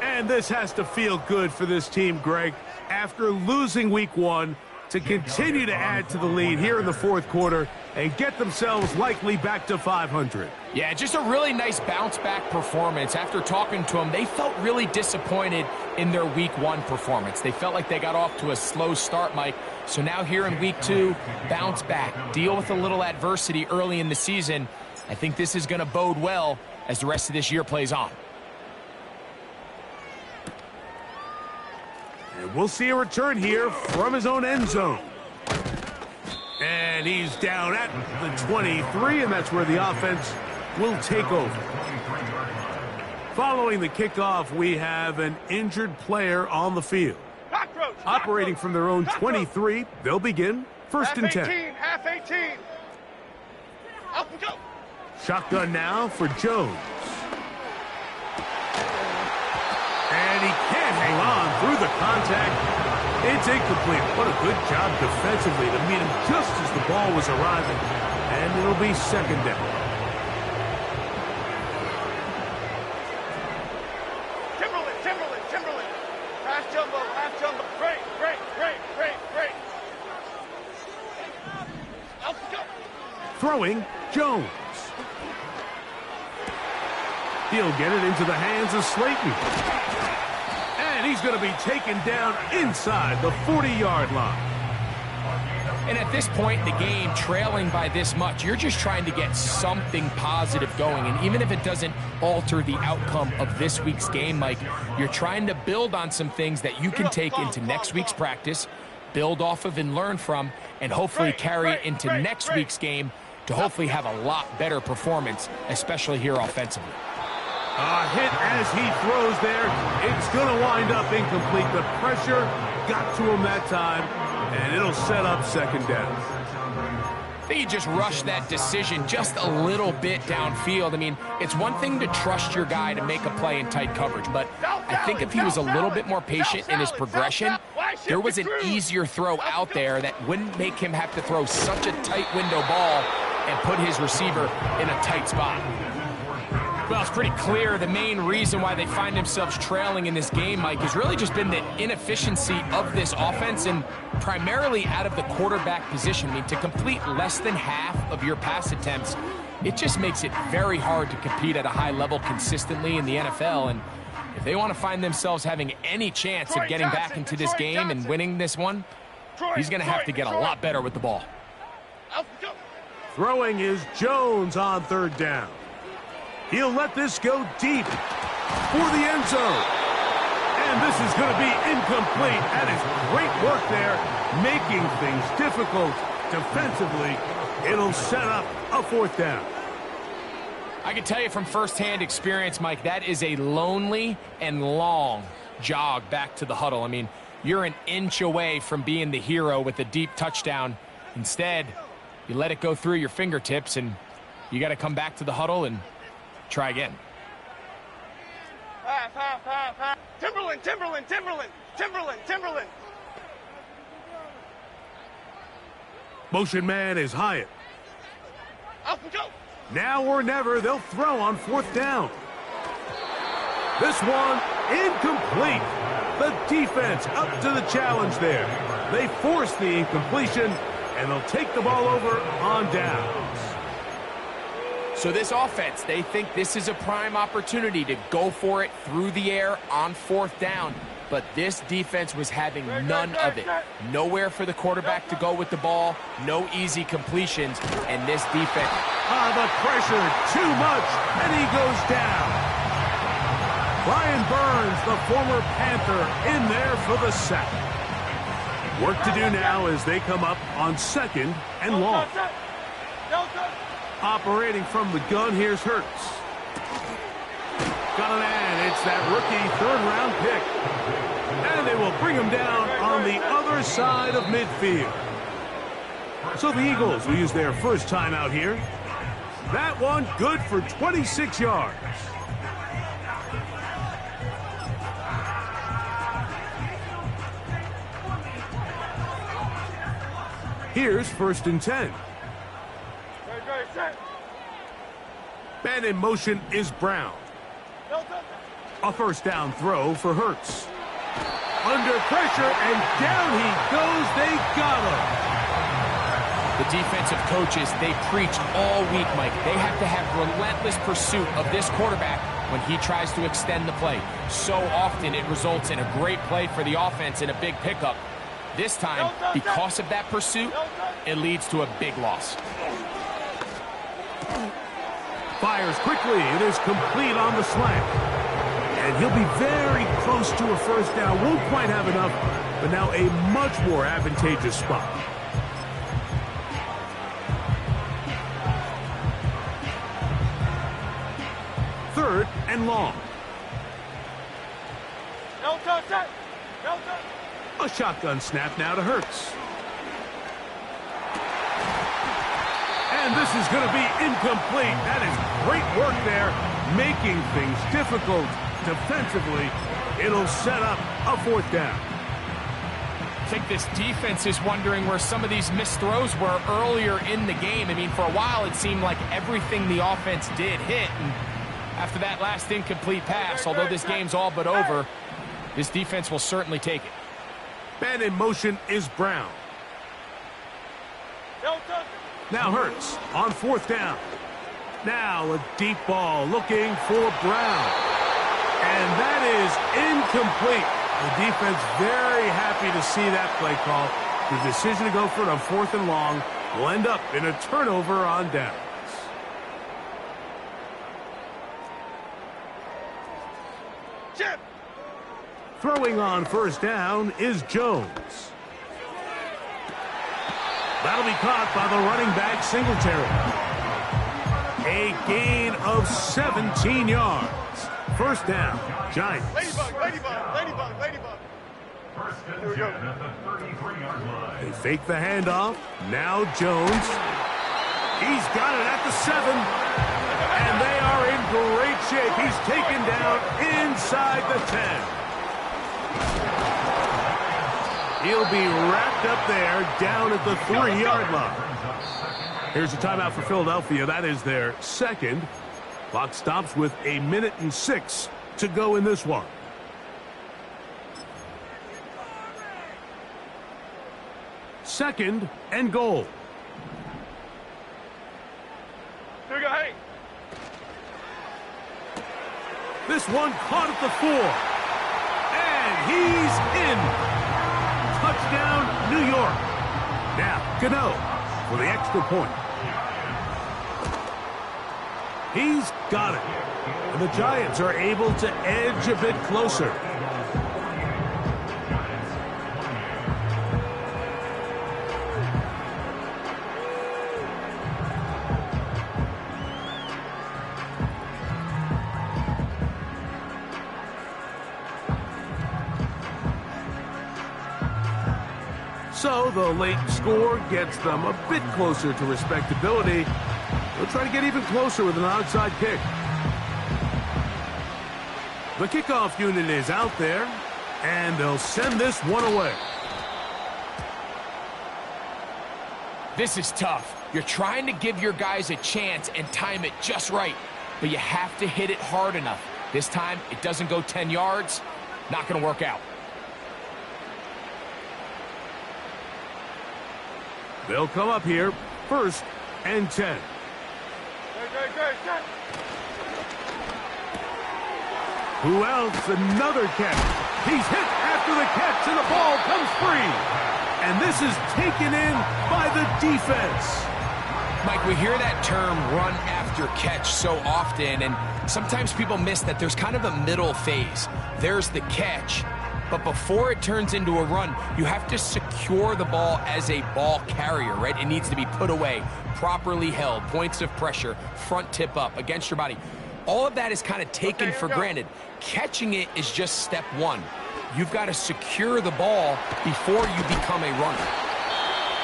And this has to feel good for this team, Greg, after losing week 1 to continue to add to the lead here in the fourth quarter and get themselves likely back to 500. Yeah, just a really nice bounce-back performance. After talking to them, they felt really disappointed in their week 1 performance. They felt like they got off to a slow start, Mike. So now here in week 2, bounce back, deal with a little adversity early in the season. I think this is going to bode well as the rest of this year plays on. And we'll see a return here from his own end zone. And he's down at the 23, and that's where the offense will take over. Following the kickoff, we have an injured player on the field. Operating from their own 23, they'll begin first and 10. Half 18. Up and go. Shotgun now for Jones. And he can't hang on through the contact. It's incomplete. What a good job defensively to meet him just as the ball was arriving. And it'll be second down. Timberland. Half jumbo. Break. Up and go. Throwing, Jones. He'll get it into the hands of Slayton. And he's going to be taken down inside the 40-yard line. And at this point in the game, trailing by this much, you're just trying to get something positive going. And even if it doesn't alter the outcome of this week's game, Mike, you're trying to build on some things that you can take into next week's practice, build off of and learn from, and hopefully carry it into next week's game to hopefully have a lot better performance, especially here offensively. A hit as he throws there. It's going to wind up incomplete. The pressure got to him that time, and it'll set up second down. I think he just rushed that decision just a little bit downfield. I mean, it's one thing to trust your guy to make a play in tight coverage, but I think if he was a little bit more patient in his progression, there was an easier throw out there that wouldn't make him have to throw such a tight window ball and put his receiver in a tight spot. Well, it's pretty clear the main reason why they find themselves trailing in this game, Mike, has really just been the inefficiency of this offense and primarily out of the quarterback position. I mean, to complete less than half of your pass attempts, it just makes it very hard to compete at a high level consistently in the NFL. And if they want to find themselves having any chance of getting back into this game and winning this one, he's going to have to get a lot better with the ball. Throwing is Jones on third down. He'll let this go deep for the end zone. And this is going to be incomplete. That is great work there, making things difficult defensively. It'll set up a fourth down. I can tell you from firsthand experience, Mike, that is a lonely and long jog back to the huddle. I mean, you're an inch away from being the hero with a deep touchdown. Instead, you let it go through your fingertips, and you got to come back to the huddle and try again. Timberland. Motion man is Hyatt. Up and go. Now or never, they'll throw on fourth down. This one incomplete. The defense up to the challenge there. They force the incompletion, and they'll take the ball over on downs. So this offense, they think this is a prime opportunity to go for it through the air on 4th down. But this defense was having none of it. Nowhere for the quarterback to go with the ball, no easy completions, and this defense... The pressure, too much, and he goes down. Brian Burns, the former Panther, in there for the sack. Work to do now as they come up on 2nd and long. Operating from the gun, here's Hurts. Got an and it's that rookie 3rd-round pick. And they will bring him down on the other side of midfield. So the Eagles will use their first time out here. That one good for 26 yards. Here's 1st and 10. Man in motion is Brown. A 1st down throw for Hurts. Under pressure, and down he goes. They got him. The defensive coaches, they preach all week, Mike. They have to have relentless pursuit of this quarterback when he tries to extend the play. So often it results in a great play for the offense and a big pickup. This time, because of that pursuit, it leads to a big loss. Fires quickly. It is complete on the slant. And he'll be very close to a 1st down. Won't quite have enough, but now a much more advantageous spot. Third and long. A shotgun snap now to Hurts. And this is going to be incomplete. That is great work there, making things difficult defensively. It'll set up a 4th down. I think this defense is wondering where some of these missed throws were earlier in the game. I mean, for a while it seemed like everything the offense did hit. And after that last incomplete pass, although this game's all but over, this defense will certainly take it. Man in motion is Brown. Now Hurts on 4th down. Now a deep ball looking for Brown. And that is incomplete. The defense very happy to see that play call. The decision to go for it on 4th and long will end up in a turnover on downs. Chip. Throwing on 1st down is Jones. That'll be caught by the running back, Singletary. A gain of 17 yards. 1st down, Giants. Ladybug. 1st and 10 at the 33-yard line. They fake the handoff. Now Jones. He's got it at the 7. And they are in great shape. He's taken down inside the 10. He'll be wrapped up there down at the 3-yard line. Here's a timeout for Philadelphia. That is their 2nd. Clock stops with 1:06 to go in this one. Second and goal. Here we go, hey. This one caught at the 4. And he's in. Touchdown, New York. Now, Gano for the extra point. He's got it. And the Giants are able to edge a bit closer. So the late score gets them a bit closer to respectability. They'll try to get even closer with an outside kick. The kickoff unit is out there, and they'll send this one away. This is tough. You're trying to give your guys a chance and time it just right, but you have to hit it hard enough. This time, it doesn't go 10 yards. Not going to work out. They'll come up here, 1st and 10. Good. Who else? Another catch. He's hit after the catch, and the ball comes free. And this is taken in by the defense. Mike, we hear that term run after catch so often, and sometimes people miss that there's kind of a middle phase. There's the catch, but before it turns into a run, you have to secure the ball as a ball carrier, right? It needs to be put away, properly held, points of pressure, front tip up against your body. All of that is kind of taken for granted. Catching it is just step one. You've got to secure the ball before you become a runner.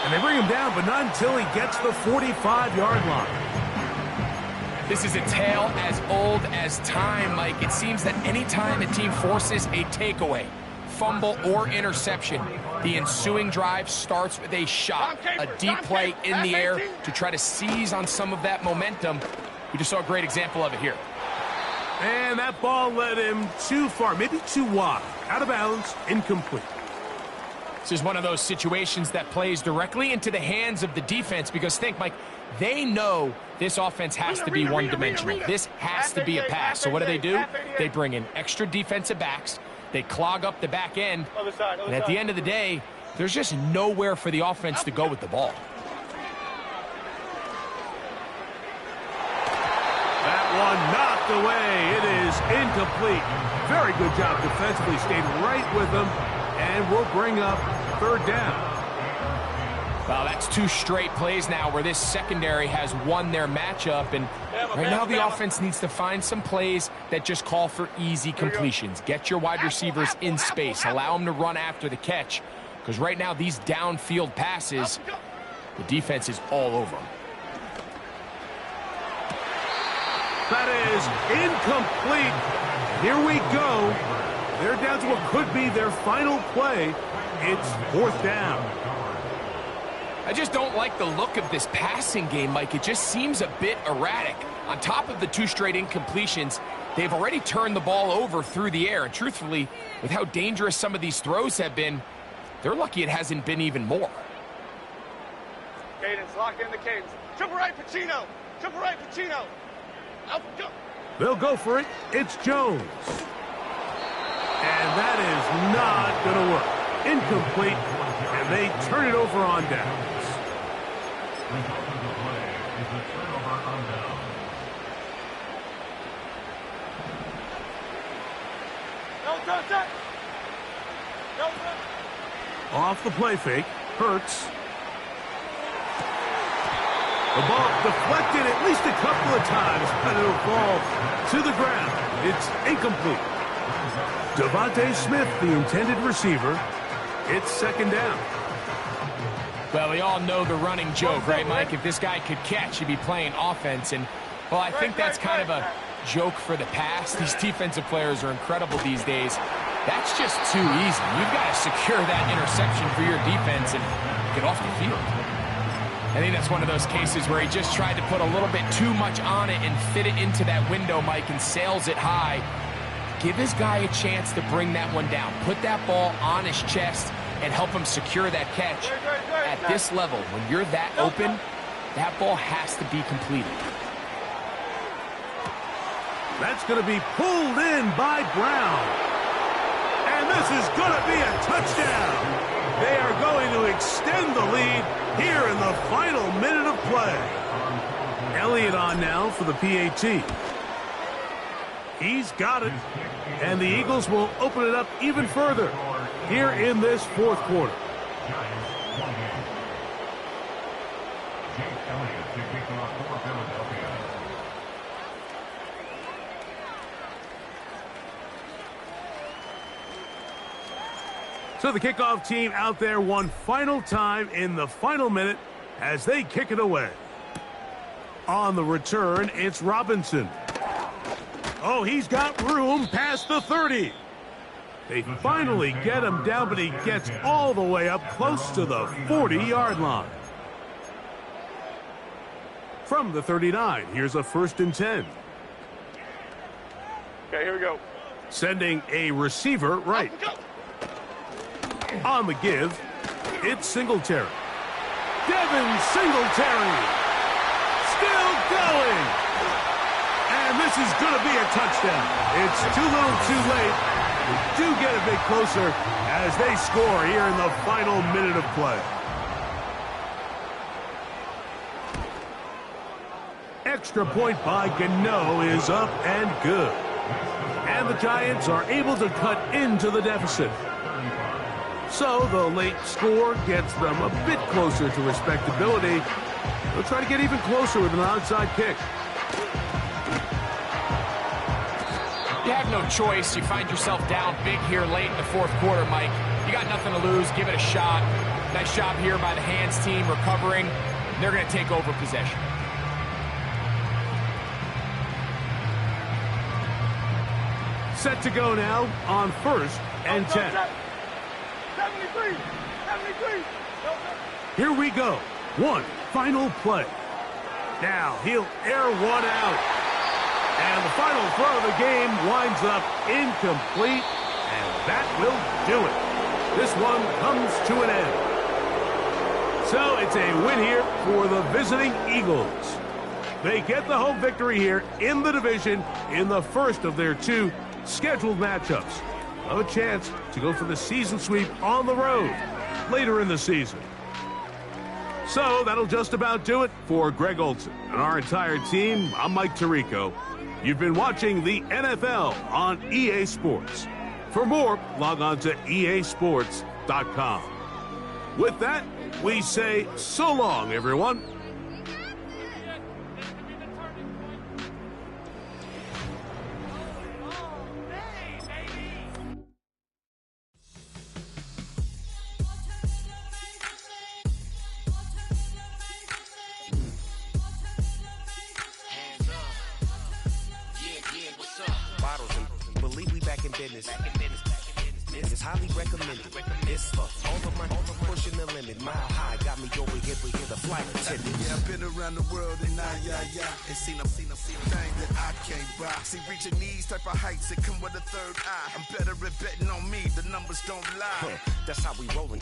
And they bring him down, but not until he gets the 45-yard line. This is a tale as old as time, Mike. It seems that any time a team forces a takeaway, fumble, or interception, the ensuing drive starts with a shot, a deep play in the air to try to seize on some of that momentum. We just saw a great example of it here. And that ball led him too far, maybe too wide. Out of bounds, incomplete. This is one of those situations that plays directly into the hands of the defense because think, Mike, they know this offense has to be one-dimensional. This has to be a pass. So what do? They bring in extra defensive backs. They clog up the back end. And at the end of the day, there's just nowhere for the offense to go with the ball. That one knocked away. It is incomplete. Very good job defensively. Stayed right with them. And we'll bring up 3rd down. Well, that's 2 straight plays now where this secondary has won their matchup. And right now the offense needs to find some plays that just call for easy completions. Get your wide receivers in space. Allow them to run after the catch. Because right now these downfield passes, the defense is all over them. That is incomplete. Here we go. They're down to what could be their final play. It's 4th down. I just don't like the look of this passing game, Mike. It just seems a bit erratic. On top of the 2 straight incompletions, they've already turned the ball over through the air. And truthfully, with how dangerous some of these throws have been, they're lucky it hasn't been even more. Cadence, lock in the cadence. Triple right, Pacino. Triple right, Pacino. Out, go. They'll go for it. It's Jones. And that is not going to work. Incomplete. And they turn it over on downs. Off the play fake. Hurts. The ball deflected at least a couple of times, but it'll fall to the ground. It's incomplete. Devontae Smith, the intended receiver. It's 2nd down. Well, we all know the running joke, right, Mike? If this guy could catch, he'd be playing offense. And, well, I think that's kind of a joke for the past. These defensive players are incredible these days. That's just too easy. You've got to secure that interception for your defense and get off the field. I think that's one of those cases where he just tried to put a little bit too much on it and fit it into that window, Mike, and sails it high. Give his guy a chance to bring that one down. Put that ball on his chest and help him secure that catch. At this level, when you're that open, that ball has to be completed. That's going to be pulled in by Brown. And this is going to be a touchdown. They are going to extend the lead here in the final minute of play. Elliott on now for the PAT. He's got it. And the Eagles will open it up even further here in this 4th quarter. So the kickoff team out there one final time in the final minute as they kick it away. On the return, it's Robinson. Oh, he's got room past the 30. They finally get him down, but he gets all the way up close to the 40-yard line. From the 39, here's a 1st and 10. Okay, here we go. Sending a receiver right. On the give, it's Singletary. Devin Singletary. Still going. And this is going to be a touchdown. It's too little too late. We do get a bit closer as they score here in the final minute of play. Extra point by Gano is up and good. And the Giants are able to cut into the deficit. So the late score gets them a bit closer to respectability. They'll try to get even closer with an onside kick. You have no choice. You find yourself down big here late in the fourth quarter, Mike. You got nothing to lose. Give it a shot. Nice job here by the hands team recovering. They're going to take over possession. Set to go now on 1st and 10. 73! Here we go. One final play. Now he'll air one out. And the final throw of the game winds up incomplete. And that will do it. This one comes to an end. So it's a win here for the visiting Eagles. They get the home victory here in the division in the first of their 2 scheduled matchups. A chance to go for the season sweep on the road later in the season. So that'll just about do it for Greg Olson and our entire team. I'm Mike Tirico. You've been watching the NFL on EA Sports. For more, log on to easports.com. With that, we say so long, everyone. Business. It's highly recommended. It's for all of my pushing the limit. Mile high got me over here, but here the flight attendant. Yeah, I've been around the world and and seen things that I can't buy. See, reaching these type of heights, it come with a third eye. I'm better at betting on me. The numbers don't lie. That's how we rollin'.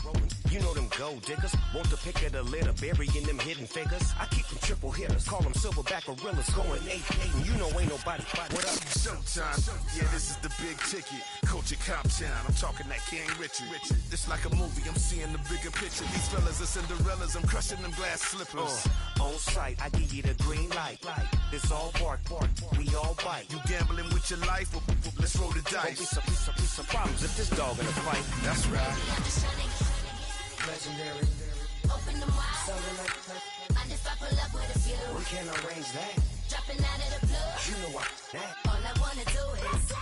You know them gold diggers. Want the pick of the litter, burying them hidden figures. I keep them triple hitters, call them silverback gorillas, going 8-8, and you know ain't nobody. What up? Showtime. Yeah, this is the big ticket. Culture Cop Town. I'm talking that King Richard. It's like a movie. I'm seeing the bigger picture. These fellas are Cinderellas. I'm crushing them glass slippers. On sight, I give you the green light. It's all bark. We all bite. You gambling with your life? Well, let's roll the dice. Don't be some problems if this dog in a fight. That's right. Legendary. Open them wide. I just pull up with a few. We can't arrange that. Dropping out of the blue. You know what? That. All I wanna do is